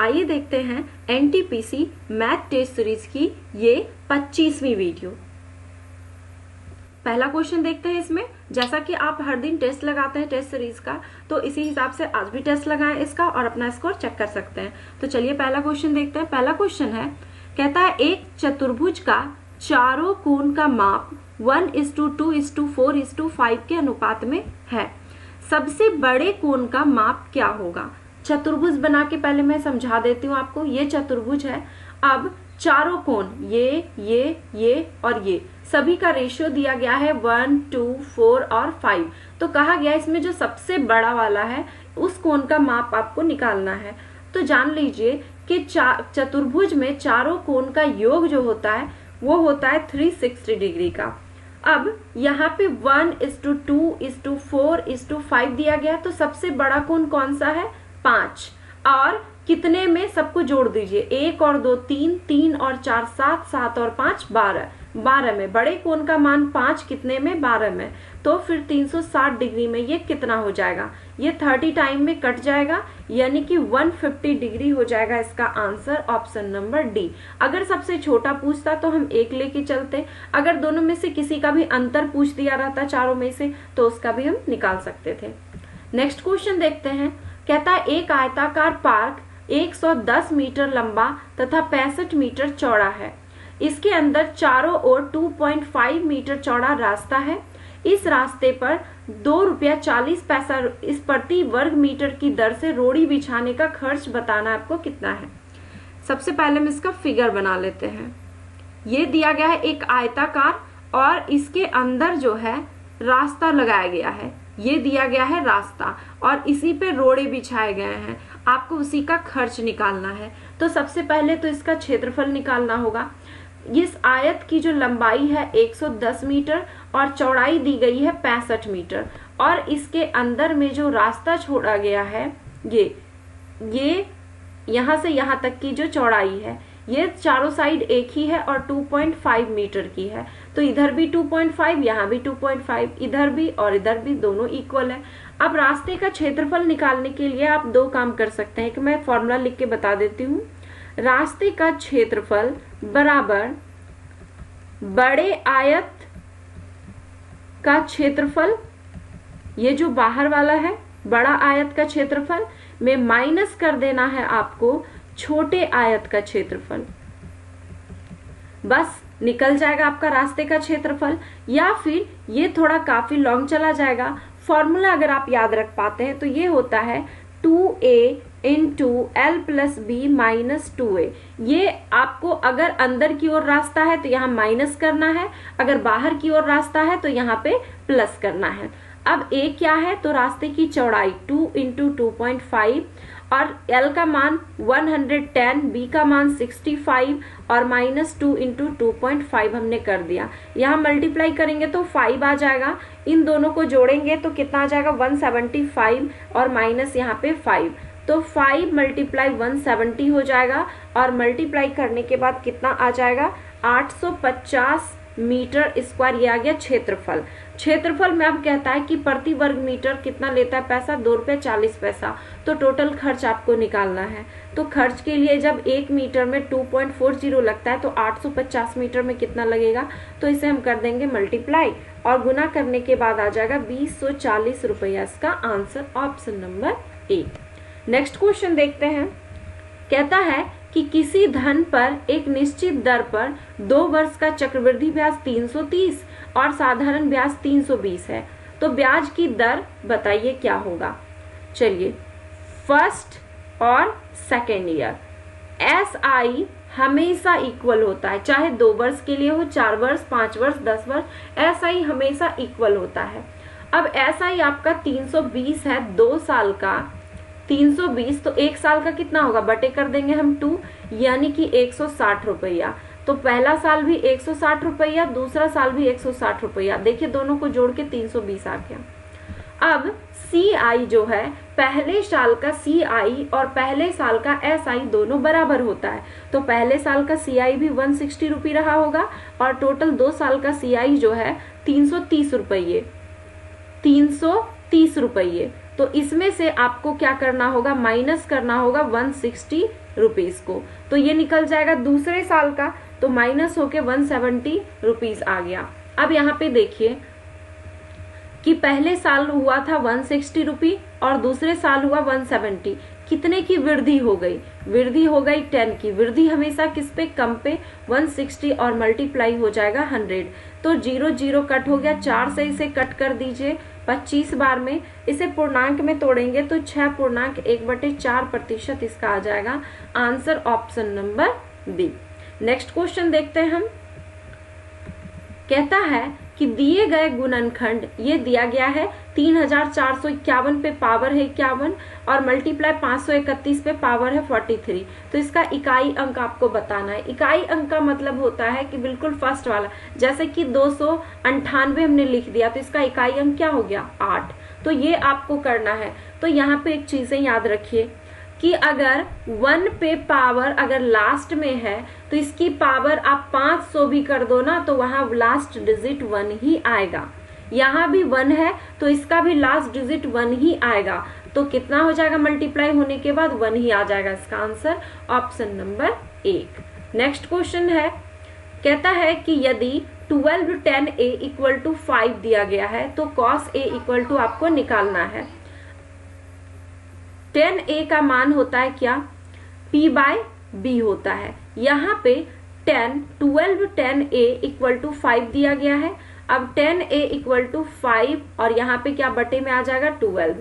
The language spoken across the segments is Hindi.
आइए देखते हैं एनटीपीसी मैथ टेस्ट सीरीज की ये 25वीं वीडियो। पहला क्वेश्चन देखते हैं इसमें। जैसा कि आप हर दिन टेस्ट लगाते हैं टेस्ट सीरीज का, तो इसी हिसाब से आज भी टेस्ट लगाएं इसका और अपना स्कोर चेक कर सकते हैं। तो चलिए पहला क्वेश्चन देखते हैं। पहला क्वेश्चन है, कहता है एक चतुर्भुज का चारों कोण का माप 1:2:4:5 के अनुपात में है। सबसे बड़े कोण का माप क्या होगा? चतुर्भुज बना के पहले मैं समझा देती हूँ आपको। ये चतुर्भुज है। अब चारों कोण ये और ये सभी का रेशियो दिया गया है 1, 2, 4 और 5। तो कहा गया इसमें जो सबसे बड़ा वाला है उस कोण का माप आपको निकालना है। तो जान लीजिए कि चतुर्भुज में चारों कोण का योग जो होता है वो होता है 360 डिग्री का। अब यहाँ पे 1:2:4:5 दिया गया, तो सबसे बड़ा कोण कौन सा है? 5। और कितने में सबको जोड़ दीजिए, 1 और 2 3, 3 और 4 7, 7 और 5 12, 12 में बड़े कोण का मान 5 कितने में? 12 में। तो फिर 360 डिग्री में ये कितना हो जाएगा? ये 30 टाइम में कट जाएगा, यानी कि 150 डिग्री हो जाएगा इसका आंसर, ऑप्शन नंबर डी। अगर सबसे छोटा पूछता तो हम 1 लेके चलते, अगर दोनों में से किसी का भी अंतर पूछ दिया रहता चारों में से तो उसका भी हम निकाल सकते थे। नेक्स्ट क्वेश्चन देखते हैं। कहता है एक आयताकार पार्क 110 मीटर लंबा तथा 65 मीटर चौड़ा है। इसके अंदर चारों ओर 2.5 मीटर चौड़ा रास्ता है। इस रास्ते पर ₹2.40 इस प्रति वर्ग मीटर की दर से रोड़ी बिछाने का खर्च बताना आपको कितना है। सबसे पहले हम इसका फिगर बना लेते हैं। ये दिया गया है एक आयताकार और इसके अंदर जो है रास्ता लगाया गया है, ये दिया गया है रास्ता और इसी पे रोड़े बिछाए गए हैं। आपको उसी का खर्च निकालना है। तो सबसे पहले तो इसका क्षेत्रफल निकालना होगा। इस आयत की जो लंबाई है 110 मीटर और चौड़ाई दी गई है 65 मीटर और इसके अंदर में जो रास्ता छोड़ा गया है ये यहाँ से यहाँ तक की जो चौड़ाई है ये चारों साइड एक ही है और 2.5 मीटर की है। तो इधर भी 2.5, यहाँ भी 2.5, इधर भी और इधर भी, दोनों इक्वल है। अब रास्ते का क्षेत्रफल निकालने के लिए आप दो काम कर सकते हैं कि मैं फॉर्मूला लिख के बता देती हूँ। रास्ते का क्षेत्रफल बराबर बड़े आयत का क्षेत्रफल, ये जो बाहर वाला है बड़ा आयत का क्षेत्रफल में माइनस कर देना है आपको छोटे आयत का क्षेत्रफल। बस निकल जाएगा आपका रास्ते का क्षेत्रफल। या फिर ये थोड़ा काफी लॉन्ग चला जाएगा। फॉर्मूला अगर आप याद रख पाते हैं तो ये होता है 2a × l + b - 2a। ये आपको अगर अंदर की ओर रास्ता है तो यहाँ माइनस करना है, अगर बाहर की ओर रास्ता है तो यहाँ पे प्लस करना है। अब a क्या है? तो रास्ते की चौड़ाई 2 × 2.5 और l का मान 110, b का मान 65 और -2 × 2.5 हमने कर दिया। यहाँ मल्टीप्लाई करेंगे तो 5 आ जाएगा। इन दोनों को जोड़ेंगे तो कितना आ जाएगा? 175 और माइनस यहाँ पे 5, तो 5 × 170 हो जाएगा और मल्टीप्लाई करने के बाद कितना आ जाएगा? 850 मीटर स्क्वायर। ये आ गया क्षेत्रफल। क्षेत्रफल में अब कहता है कि प्रति वर्ग मीटर कितना लेता है पैसा? ₹2.40। तो टोटल खर्च आपको निकालना है। तो खर्च के लिए जब 1 मीटर में 2.40 लगता है तो 850 मीटर में कितना लगेगा? तो इसे हम कर देंगे मल्टीप्लाई और गुना करने के बाद आ जाएगा ₹2040। इसका answer option number A. Next question देखते हैं। कहता है कि किसी धन पर एक निश्चित दर पर 2 वर्ष का चक्रवृद्धि ब्याज 330 और साधारण ब्याज 320 है, तो ब्याज की दर बताइए क्या होगा। चलिए, फर्स्ट और सेकेंड ईयर SI हमेशा इक्वल होता है, चाहे 2 वर्ष के लिए हो, 4 वर्ष, 5 वर्ष, 10 वर्ष, SI हमेशा इक्वल होता है। अब SI आपका 320 है 2 साल का, 320 तो 1 साल का कितना होगा? बटे कर देंगे हम 2, यानी कि 160 रुपया। तो पहला साल भी 160 रुपया, दूसरा साल भी 160 रुपया। देखिए दोनों को जोड़ के 320 आ गया। अब CI जो है पहले साल का CI और पहले साल का SI दोनों बराबर होता है, तो पहले साल का CI भी 160 रुपये रहा होगा और टोटल 2 साल का CI जो है 330 रुपये, 330 रुपये। तो इसमें से आपको क्या करना होगा? माइनस करना होगा 160 रुपीज को, तो ये निकल जाएगा दूसरे साल का, तो माइनस होके 170 रुपीज आ गया। अब यहाँ पे देखिए कि पहले साल हुआ था 160 रुपी और दूसरे साल हुआ 170, कितने की वृद्धि हो गई? वृद्धि हो गई 10 की। वृद्धि हमेशा किस पे? कम पे। 160 और मल्टीप्लाई हो जाएगा 100, तो 0 0 कट हो गया, 4 से इसे कट कर दीजिए 25 बार में। इसे पूर्णांक में तोड़ेंगे तो 6.1/4% इसका आ जाएगा answer, option number B. Next question देखते हैं हम। कहता है कि दिए गए गुणनखंड, ये दिया गया है 3451 पे पावर है 51 और मल्टीप्लाई 531 पे पावर है 43, तो इसका इकाई अंक आपको बताना है। इकाई अंक का मतलब होता है कि बिल्कुल फर्स्ट वाला, जैसे कि 298 हमने लिख दिया तो इसका इकाई अंक क्या हो गया? 8, तो ये आपको करना है। तो यहाँ पे एक चीजें याद रखिए कि अगर 1 पे पावर अगर लास्ट में है तो इसकी पावर आप 500 भी कर दो ना, तो वहां लास्ट डिजिट 1 ही आएगा। यहाँ भी 1 है तो इसका भी लास्ट डिजिट 1 ही आएगा, तो कितना हो जाएगा? मल्टीप्लाई होने के बाद 1 ही आ जाएगा इसका answer, option number 1। Next question है, कहता है कि यदि 12 10a इक्वल टू 5 दिया गया है तो cos a इक्वल टू आपको निकालना है। 10a का मान होता है क्या? p/b होता है। यहाँ पे 12 10a इक्वल टू 5 दिया गया है। अब 10a इक्वल टू 5 और यहाँ पे क्या बटे में आ जाएगा? 12।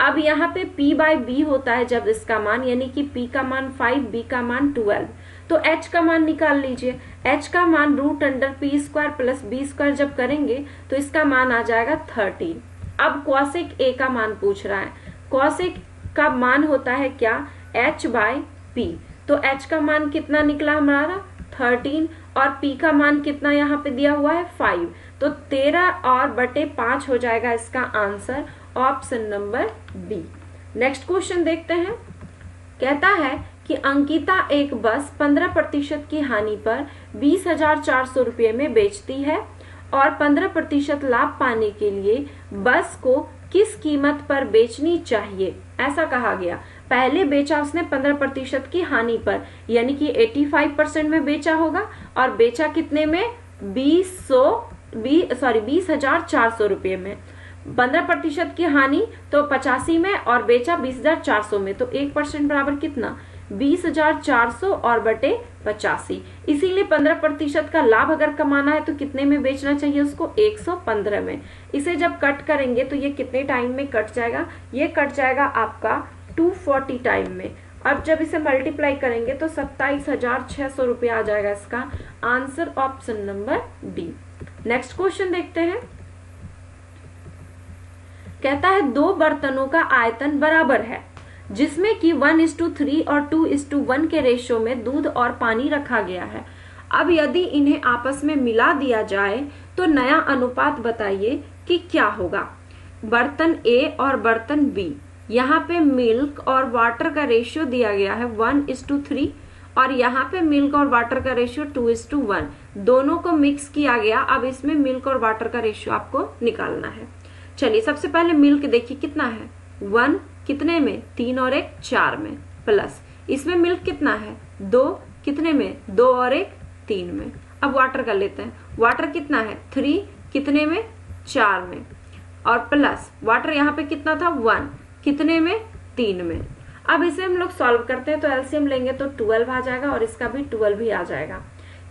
अब यहाँ पे p/b होता है जब इसका मान, यानी कि p का मान 5, b का मान 12, तो h का मान निकाल लीजिए। h का मान √p² प्लस b² जब करेंगे तो इसका मान आ जाएगा 13। अब cosec a का मान पूछ रहा है। cosec का मान होता है क्या? h/p, तो h का मान कितना निकला हमारा? 13 और p का मान कितना यहाँ पे दिया हुआ है? 5, तो 13 और बटे 5 हो जाएगा इसका answer, option number B. Next question देखते हैं। कहता है कि अंकिता एक बस 15% की हानि पर 20,400 रुपये में बेचती है और 15% लाभ पाने के लिए बस को किस कीमत पर बेचनी चाहिए, ऐसा कहा गया। पहले बेचा उसने 15% की हानि पर, यानी कि 85% में बेचा होगा और बेचा कितने में? 20,400 रुपये में। 15% की हानि तो 85 में और बेचा 20,400 में, तो 1% बराबर कितना? 20,400 और बटे 85। इसीलिए 15% का लाभ अगर कमाना है तो कितने में बेचना चाहिए उसको? 115 में। इसे जब कट करेंगे तो ये कितने टाइम में कट जाएगा? ये कट जाएगा आपका 240 टाइम में। अब जब इसे मल्टीप्लाई करेंगे तो 27,600 रुपये आ जाएगा इसका answer, option number D. Next question देखते हैं। कहता है 2 बर्तनों का आयतन बराबर है जिसमें कि 1:3 और 2:1 के रेशियो में दूध और पानी रखा गया है। अब यदि इन्हें आपस में मिला दिया जाए तो नया अनुपात बताइए कि क्या होगा। बर्तन ए और बर्तन बी, यहाँ पे मिल्क और वाटर का रेशियो दिया गया है 1:3 और यहाँ पे मिल्क और वाटर का रेशियो 2:1, दोनों को मिक्स किया गया। अब इसमें मिल्क और वाटर का रेशियो आपको निकालना है। चलिए सबसे पहले मिल्क देखिए कितना है? 1 कितने में? 3 और 1 4 में, प्लस इसमें मिल्क कितना है? 2 कितने में? 2 और 1 3 में। अब वाटर कर लेते हैं। वाटर कितना है? 3 कितने में? 4 में, और प्लस वाटर यहाँ पे कितना था? 1 कितने में? 3 में। अब इसे हम लोग सॉल्व करते हैं तो एलसीएम लेंगे तो 12 आ जाएगा और इसका भी 12 ही आ जाएगा।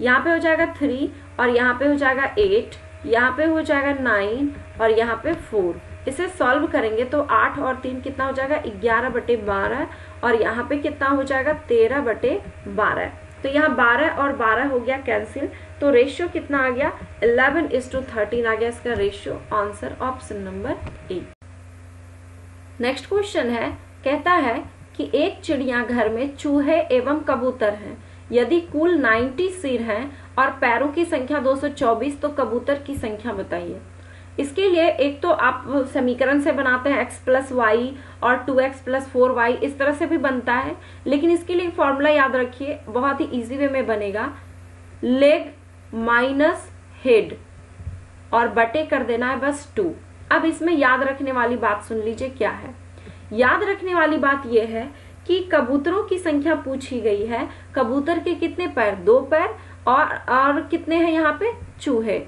यहाँ पे हो जाएगा 3 और यहाँ पे हो जाएगा 8, यहाँ पे हो जाएगा 9 और यहाँ पे 4। इसे सॉल्व करेंगे तो 8 और 3 कितना हो जाएगा? 11/12 और यहाँ पे कितना हो जाएगा? 13/12। तो यहाँ 12 और 12 हो गया कैंसिल, तो रेशियो कितना आ गया? 11:13 आ गया इसका ratio, answer option number A. Next question है, कहता है कि एक चिड़ियाघर में चूहे एवं कबूतर हैं। यदि कुल 90 सिर हैं और पैरों की संख्या 224 तो कबूतर की संख्या बताइए। इसके लिए एक तो आप समीकरण से बनाते हैं x + y और 2x + 4y, इस तरह से भी बनता है, लेकिन इसके लिए फॉर्मूला याद रखिए, बहुत ही इजी वे में बनेगा। लेग माइनस हेड और बटे कर देना है बस 2। अब इसमें याद रखने वाली बात सुन लीजिए क्या है। याद रखने वाली बात यह है कि कबूतरों की संख्या पूछी गई है। कबूतर के कितने पैर? 2 पैर। और कितने हैं यहाँ पे? चूहे।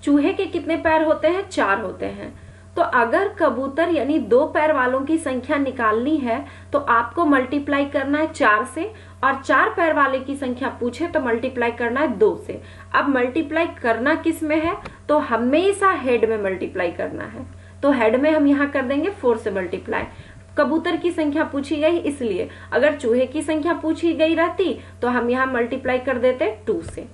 चूहे के कितने पैर होते हैं? 4 होते हैं। तो अगर कबूतर यानी 2 पैर वालों की संख्या निकालनी है तो आपको मल्टीप्लाई करना है 4 से, और 4 पैर वाले की संख्या पूछे तो मल्टीप्लाई करना है 2 से। अब मल्टीप्लाई करना किस में है? तो हमेशा हेड में मल्टीप्लाई करना है। तो हेड में हम यहाँ कर देंगे 4 से मल्टीप्लाई। कबूतर की संख्या पूछी गई इसलिए, अगर चूहे की संख्या पूछी गई रहती तो हम यहाँ मल्टीप्लाई कर देते 2 से,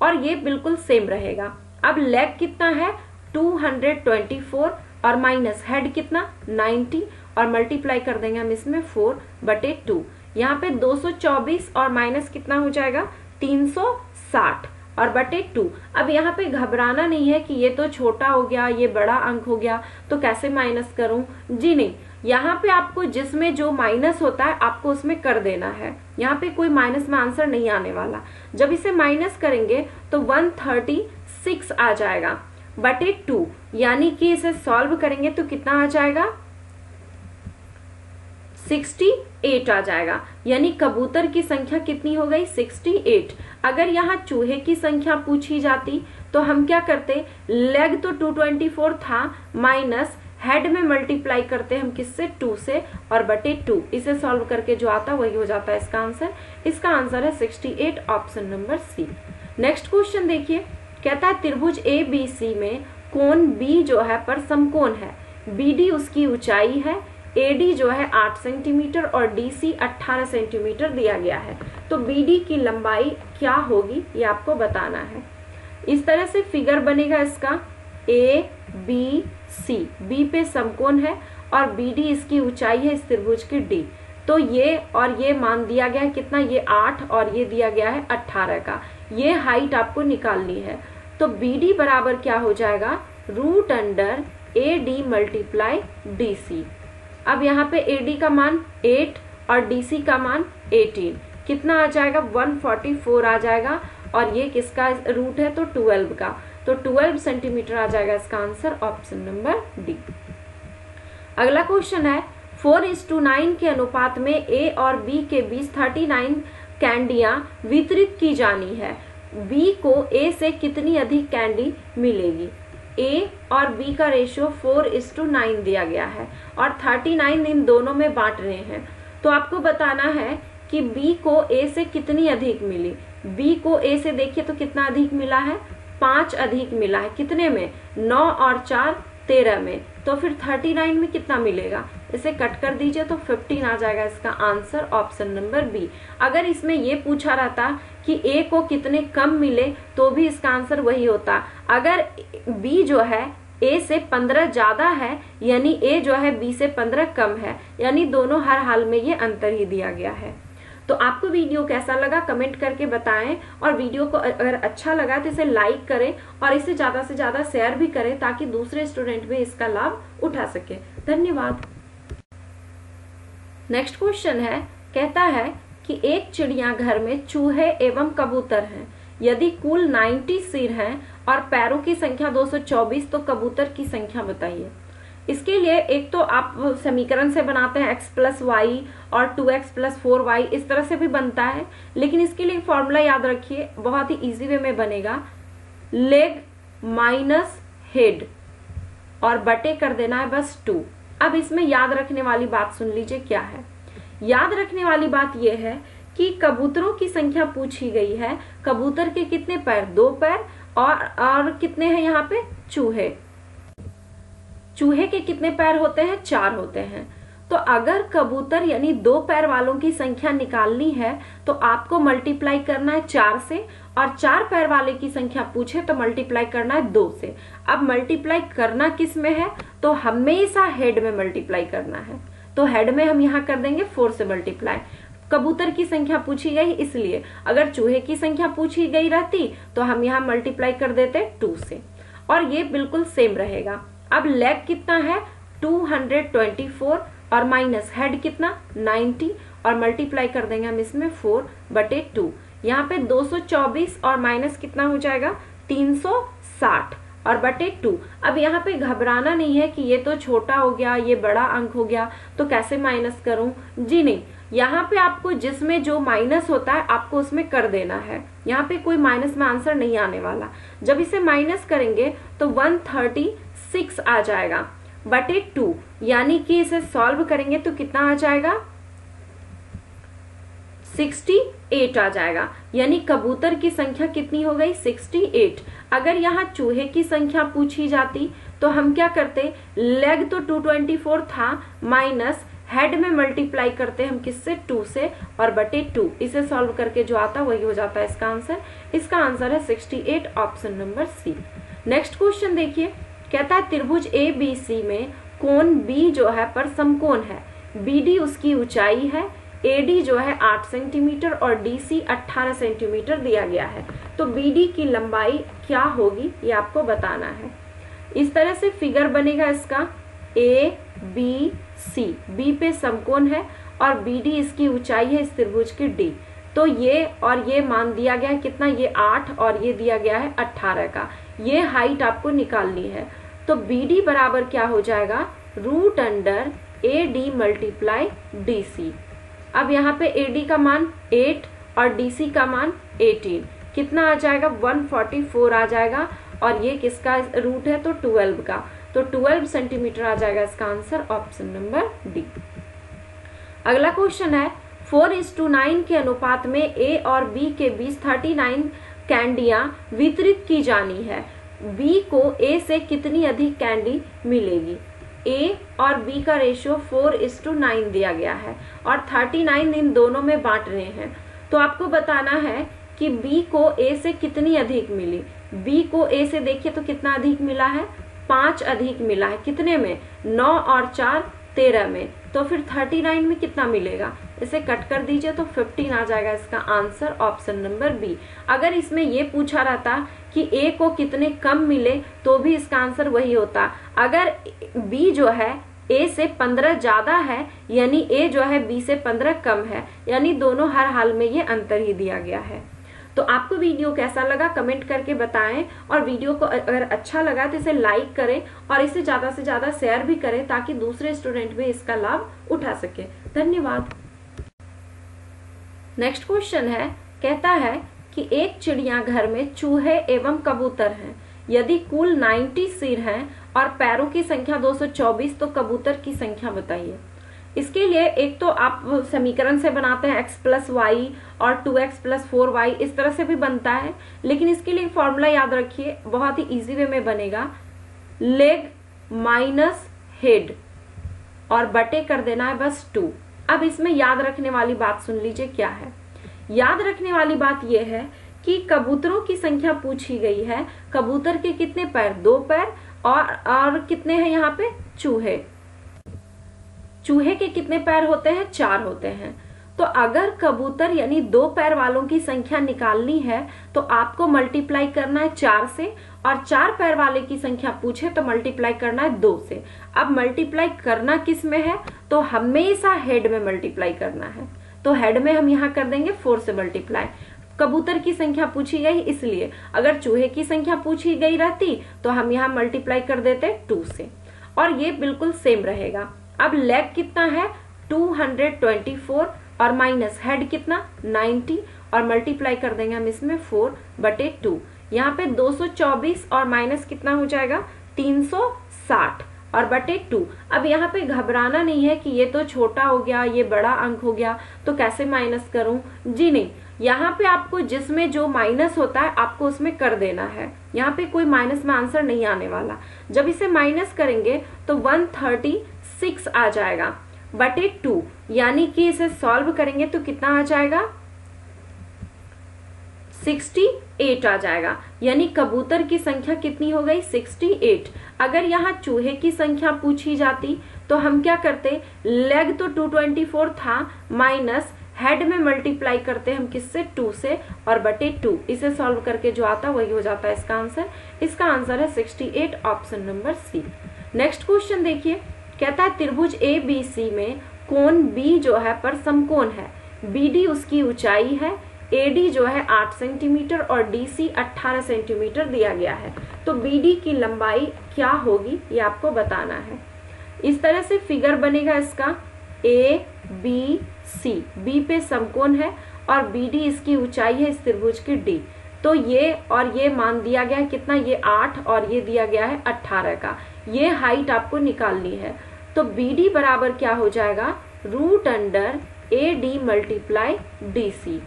और ये बिल्कुल सेम रहेगा। अब लेग कितना है? 224, और माइनस हेड कितना? 90, और मल्टीप्लाई कर देंगे हम इसमें 4/2। यहाँ पे 224 और माइनस कितना हो जाएगा? 360 और बटे 2। अब यहाँ पे घबराना नहीं है कि ये तो छोटा हो गया, ये बड़ा अंक हो गया, तो कैसे माइनस करूं? जी नहीं, यहाँ पे आपको जिसमें जो माइनस होता है आपको उसमें कर देना है। यहाँ पे कोई माइनस में आंसर नहीं आने वाला। जब इसे माइनस करेंगे तो 136 आ जाएगा बटे 2, यानी कि इसे सॉल्व करेंगे तो कितना आ जाएगा? 68 आ जाएगा। यानी कबूतर की संख्या कितनी हो गई? 68। अगर यहाँ चूहे की संख्या पूछी जाती तो हम क्या करते? लेग तो 224 था, माइनस हेड में मल्टीप्लाई करते हम किससे? 2 से, और बटे 2। इसे सॉल्व करके जो आता वही हो जाता है इसका आंसर। इसका आंसर है 68, option number C. Next question देखिए, कहता है त्रिभुज ABC में कोण B जो है पर समकोण है। BD उसकी ऊंचाई है, AD जो है 8 सेंटीमीटर और DC 18 सेंटीमीटर दिया गया है। तो BD की लंबाई क्या होगी ये आपको बताना है। इस तरह से फिगर बनेगा इसका ABC। B पे समकोण है और BD इसकी ऊंचाई है इस त्रिभुज की D। तो ये और ये मान दिया गया है कितना? ये 8 और ये दिया गया है 18 का। ये हाइट आपको निकालनी है। तो BD बराबर क्या हो जाएगा? √AD multiply DC। अब यहाँ पे AD का मान 8 और DC का मान 18, कितना आ जाएगा? 144 आ जाएगा। और ये किसका रूट है? तो 12 का। तो 12 सेंटीमीटर आ जाएगा इसका आंसर, ऑप्शन नंबर डी। अगला क्वेश्चन है 4:9 के अनुपात में A और B के बीच 39 कैंडियां वितरित की जानी है। B को A से कितनी अधिक कैंडी मिलेगी? A और B का रेशियो 4:9 दिया गया है और 39 इन दोनों में बांट रहे हैं। तो आपको बताना है कि B को A से कितनी अधिक मिली। B को A से देखिए तो कितना अधिक मिला है? 5 अधिक मिला है। कितने में? 9 और 4 13 में। तो फिर 39 में कितना मिलेगा? इसे कट कर दीजिए तो 15 आ जाएगा इसका आंसर, ऑप्शन नंबर बी। अगर इसमें ये पूछा रहता कि A को कितने कम मिले तो भी इसका आंसर वही होता। अगर B जो है A से 15 ज्यादा है यानी A जो है B से 15 कम है, यानी दोनों हर हाल में ये अंतर ही दिया गया है। तो आपको वीडियो कैसा लगा कमेंट करके बताएं, और वीडियो को अगर अच्छा लगा तो इसे लाइक करें और इसे ज्यादा से ज्यादा शेयर भी करें ताकि दूसरे स्टूडेंट भी इसका लाभ उठा सके। धन्यवाद। नेक्स्ट क्वेश्चन है, कहता है कि एक चिड़ियाघर में चूहे एवं कबूतर हैं। यदि कुल 90 सिर हैं और पैरों की संख्या 224 तो कबूतर की संख्या बताइए। इसके लिए एक तो आप समीकरण से बनाते हैं x + y और 2x + 4y, इस तरह से भी बनता है, लेकिन इसके लिए फॉर्मूला याद रखिए, बहुत ही इजी वे में बनेगा। लेग माइनस हेड और बटे कर देना है बस 2। अब इसमें याद रखने वाली बात सुन लीजिए क्या है। याद रखने वाली बात यह है कि कबूतरों की संख्या पूछी गई है। कबूतर के कितने पैर? 2 पैर। और कितने हैं यहाँ पे? चूहे। चूहे के कितने पैर होते हैं? 4 होते हैं। तो अगर कबूतर यानी 2 पैर वालों की संख्या निकालनी है तो आपको मल्टीप्लाई करना है 4 से, और 4 पैर वाले की संख्या पूछे तो मल्टीप्लाई करना है 2 से। अब मल्टीप्लाई करना किस में है? तो हमेशा हेड में मल्टीप्लाई करना है। तो हेड में हम यहाँ कर देंगे 4 से मल्टीप्लाई। कबूतर की संख्या पूछी गई इसलिए, अगर चूहे की संख्या पूछी गई रहती तो हम यहाँ मल्टीप्लाई कर देते 2 से, और ये बिल्कुल सेम रहेगा। अब लेग कितना है? 224 और माइनस हेड कितना? 90, और मल्टीप्लाई कर देंगे हम इसमें 4/2। यहाँ पे 224 और माइनस कितना हो जाएगा? 360, और बटे 2। अब यहाँ पे घबराना नहीं है कि ये तो छोटा हो गया, ये बड़ा अंक हो गया, तो कैसे माइनस करूं? जी नहीं, यहाँ पे आपको जिसमें जो माइनस होता है आपको उसमें कर देना है। यहाँ पे कोई माइनस में आंसर नहीं आने वाला। जब इसे माइनस करेंगे तो 136 आ जाएगा बटे 2, यानी कि इसे सॉल्व करेंगे तो कितना आ जाएगा? 68 आ जाएगा। यानी कबूतर की संख्या कितनी हो गई? 68। अगर यहाँ चूहे की संख्या पूछी जाती तो हम क्या करते? लेग तो 224 था, माइनस हेड में मल्टीप्लाई करते हम किससे? 2 से, और बटे 2। इसे सॉल्व करके जो आता वही हो जाता है इसका आंसर। इसका आंसर है 68, option number C. Next question देखिए, कहता है त्रिभुज ABC में कोण B जो है पर समकोण है, BD उसकी ऊंचाई है, AD जो है 8 सेंटीमीटर और DC 18 सेंटीमीटर दिया गया है। तो BD की लंबाई क्या होगी ये आपको बताना है। इस तरह से फिगर बनेगा इसका ABC, B पे समकोण है और BD इसकी ऊंचाई है इस त्रिभुज की D। तो ये और ये मान दिया गया है कितना? ये 8 और ये दिया गया है 18 का। ये हाइट आपको निकालनी है। तो BD बराबर क्या हो जाएगा? √Under AD multiply DC। अब यहाँ पे AD का मान 8 और DC का मान 18, कितना आ जाएगा? 144 आ जाएगा। और ये किसका रूट है? तो 12 का। तो 12 सेंटीमीटर आ जाएगा इसका आंसर, ऑप्शन नंबर डी। अगला क्वेश्चन है 4:9 के अनुपात में A और B के बीच 39 कैंडियां वितरित की जानी है। B को A से कितनी अधिक कैंडी मिलेगी? A और B का रेशियो 4:9 दिया गया है और 39 इन दोनों में बांट रहे हैं। तो आपको बताना है कि B को A से कितनी अधिक मिली। B को A से देखिए तो कितना अधिक मिला है? 5 अधिक मिला है। कितने में? 9 और 4 13 में। तो फिर 39 में कितना मिलेगा? इसे कट कर दीजिए तो 15 आ जाएगा इसका आंसर, ऑप्शन नंबर बी। अगर इसमें ये पूछा रहता कि A को कितने कम मिले तो भी इसका आंसर वही होता। अगर B जो है A से 15 ज्यादा है यानी A जो है B से 15 कम है, यानी दोनों हर हाल में ये अंतर ही दिया गया है। तो आपको वीडियो कैसा लगा कमेंट करके बताएं, और वीडियो को अगर अच्छा लगा तो इसे लाइक करें और इसे ज्यादा से ज्यादा शेयर भी करें ताकि दूसरे स्टूडेंट भी इसका लाभ उठा सके। धन्यवाद। नेक्स्ट क्वेश्चन है, कहता है कि एक चिड़ियाघर में चूहे एवं कबूतर हैं। यदि कुल 90 सिर हैं और पैरों की संख्या 224 तो कबूतर की संख्या बताइए। इसके लिए एक तो आप समीकरण से बनाते हैं x + y और 2x + 4y, इस तरह से भी बनता है, लेकिन इसके लिए फॉर्मूला याद रखिए, बहुत ही इजी वे में बनेगा। लेग माइनस हेड और बटे कर देना है बस 2। अब इसमें याद रखने वाली बात सुन लीजिए क्या है। याद रखने वाली बात यह है कि कबूतरों की संख्या पूछी गई है। कबूतर के कितने पैर? 2 पैर। और कितने हैं यहाँ पे? चूहे के कितने पैर होते हैं? 4 होते हैं। तो अगर कबूतर यानी 2 पैर वालों की संख्या निकालनी है तो आपको मल्टीप्लाई करना है 4 से, और 4 पैर वाले की संख्या पूछे तो मल्टीप्लाई करना है 2 से। अब मल्टीप्लाई करना किस में है? तो हमेशा हेड में मल्टीप्लाई करना है। तो हेड में हम यहाँ कर देंगे 4 से मल्टीप्लाई। कबूतर की संख्या पूछी गई इसलिए, अगर चूहे की संख्या पूछी गई रहती तो हम यहाँ मल्टीप्लाई कर देते 2 से, और ये बिल्कुल सेम रहेगा। अब लेग कितना है? 224 और माइनस हेड कितना? 90 और मल्टीप्लाई कर देंगे हम इसमें 4/2। यहाँ पे 224 और माइनस कितना हो जाएगा? 360 और बटे 2। अब यहाँ पे घबराना नहीं है कि ये तो छोटा हो गया, ये बड़ा अंक हो गया, तो कैसे माइनस करूं? जी नहीं, यहाँ पे आपको जिसमें जो माइनस होता है आपको उसमें कर देना है। यहाँ पे कोई माइनस में आंसर नहीं आने वाला। जब इसे माइनस करेंगे तो 136 आ जाएगा बटे 2, यानी कि इसे सॉल्व करेंगे तो कितना आ जाएगा? 68 आ जाएगा। यानी कबूतर की संख्या कितनी हो गई? 68। अगर यहाँ चूहे की संख्या पूछी जाती तो हम क्या करते? लेग तो 224 था, माइनस हेड में मल्टीप्लाई करते हम किससे? 2 से, और बटे 2। इसे सॉल्व करके जो आता वही हो जाता है इसका आंसर। इसका आंसर है 68, option number C. Next question देखिए, कहता है त्रिभुज ABC में कोण B जो है पर समकोण है। BD उसकी ऊंचाई है, AD जो है 8 सेंटीमीटर और DC 18 सेंटीमीटर दिया गया है। तो BD की लंबाई क्या होगी ये आपको बताना है। इस तरह से फिगर बनेगा इसका ABC, B पे समकोण है और BD इसकी ऊंचाई है इस त्रिभुज की D। तो ये और ये मान दिया गया है कितना, ये 8 और ये दिया गया है 18 का, ये हाइट आपको निकालनी है। तो BD बराबर क्या हो जाएगा, √अंडर AD मल्टीप्लाई DC।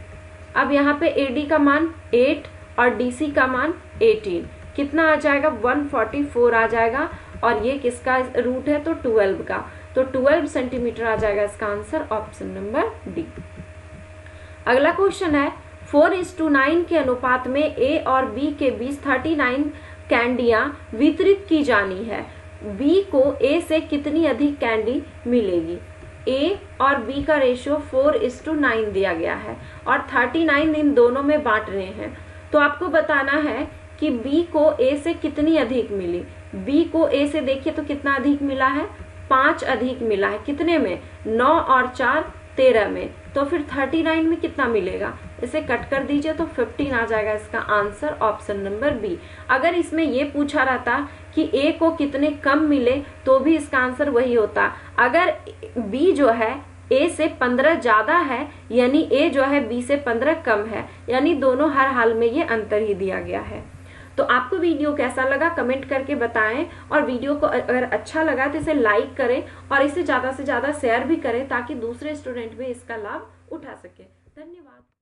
अब यहाँ पे AD का मान 8 और DC का मान 18, कितना आ जाएगा 144 आ जाएगा, और ये किसका रूट है तो 12 का, तो 12 सेंटीमीटर आ जाएगा इसका आंसर, ऑप्शन नंबर डी। अगला क्वेश्चन है 4:9 के अनुपात में A और B के बीच 39 कैंडियां वितरित की जानी है। B को A से कितनी अधिक कैंडी मिलेगी। A और B का रेशियो 4:9 दिया गया है और 39 इन दोनों में बांटने हैं। तो आपको बताना है कि B को A से कितनी अधिक मिली। B को A से देखिए तो कितना अधिक मिला है, 5 अधिक मिला है, कितने में 9 और 4 13 में, तो फिर 39 में कितना मिलेगा, इसे कट कर दीजिए तो 15 आ जाएगा इसका आंसर, ऑप्शन नंबर बी। अगर इसमें ये पूछा रहता कि A को कितने कम मिले तो भी इसका आंसर वही होता। अगर B जो है A से 15 ज्यादा है यानी A जो है B से 15 कम है, यानी दोनों हर हाल में ये अंतर ही दिया गया है। तो आपको वीडियो कैसा लगा कमेंट करके बताएं, और वीडियो को अगर अच्छा लगा तो इसे लाइक करें और इसे ज्यादा से ज्यादा शेयर भी करें ताकि दूसरे स्टूडेंट भी इसका लाभ उठा सके। धन्यवाद।